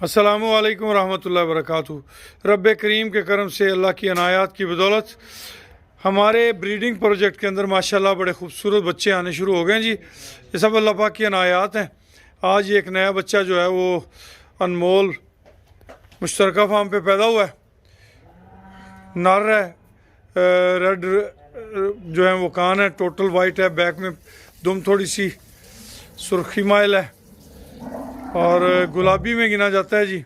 अस्सलामुअलैकुम रहमतुल्लाहि वबरकातुहू। रब करीम के करम से अल्लाह की अनायात की बदौलत हमारे ब्रीडिंग प्रोजेक्ट के अंदर माशाल्लाह बड़े खूबसूरत बच्चे आने शुरू हो गए हैं जी। ये सब अल्लाह पाक की अनायात हैं। आज एक नया बच्चा जो है वो अनमोल मुश्तरका फार्म पे पैदा हुआ है। नर है, रेड जो है वो कान है, टोटल वाइट है, बैक में दुम थोड़ी सी सुर्खी माइल है और गुलाबी में गिना जाता है जी।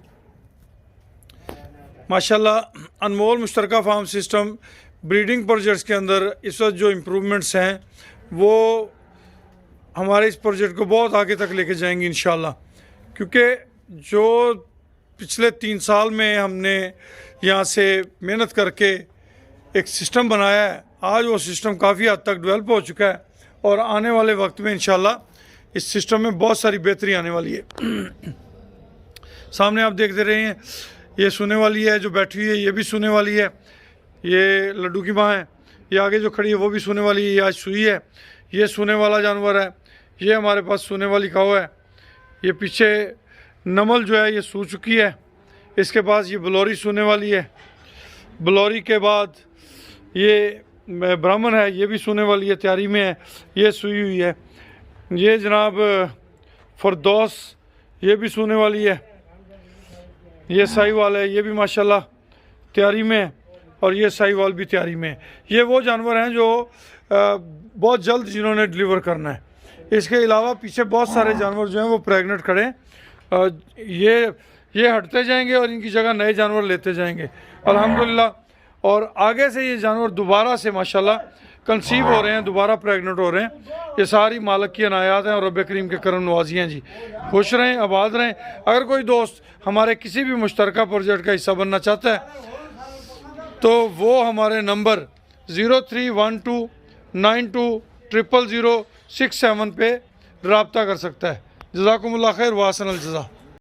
माशाल्लाह अनमोल मुश्तरका फार्म सिस्टम ब्रीडिंग प्रोजेक्ट्स के अंदर इस वक्त जो इम्प्रूवमेंट्स हैं वो हमारे इस प्रोजेक्ट को बहुत आगे तक लेके जाएंगे इंशाल्लाह। क्योंकि जो पिछले 3 साल में हमने यहाँ से मेहनत करके एक सिस्टम बनाया है, आज वो सिस्टम काफ़ी हद तक डेवलप हो चुका है और आने वाले वक्त में इंशाल्लाह इस सिस्टम में बहुत सारी बेहतरी आने वाली है। सामने आप देखते रहे हैं, ये सोने वाली है, जो बैठी हुई है ये भी सोने वाली है, ये लड्डू की माँ है। ये आगे जो खड़ी है वो भी सोने वाली है, ये आज सुई है। ये सोने वाला जानवर है, ये हमारे पास सोने वाली काऊ है। ये पीछे नमल जो है ये सो चुकी है। इसके पास ये बलौरी सोने वाली है। बलौरी के बाद ये ब्राह्मण है, ये भी सोने वाली है, तैयारी में है, ये सुई हुई है। ये जनाब फरदौस, ये भी सोने वाली है। ये साहिवाल है, ये भी माशाल्लाह तैयारी में है और ये साहिवाल भी तैयारी में है। ये वो जानवर हैं जो बहुत जल्द जिन्होंने डिलीवर करना है। इसके अलावा पीछे बहुत सारे जानवर जो हैं वो प्रेग्नेंट खड़े हैं। ये हटते जाएंगे और इनकी जगह नए जानवर लेते जाएंगे अल्हम्दुलिल्लाह। और आगे से ये जानवर दोबारा से माशाल्लाह कंसीव हो रहे हैं, दोबारा प्रेग्नेंट हो रहे हैं। ये सारी मालिक की अनायात हैं और रब करीम के करम नवाजियाँ जी। खुश रहें, आबाद रहें। अगर कोई दोस्त हमारे किसी भी मुश्तरका प्रोजेक्ट का हिस्सा बनना चाहता है तो वो हमारे नंबर 031292000067 पे रब्ता कर सकता है। जज़ाकुमुल्लाह खैर, वासन अल जज़ा।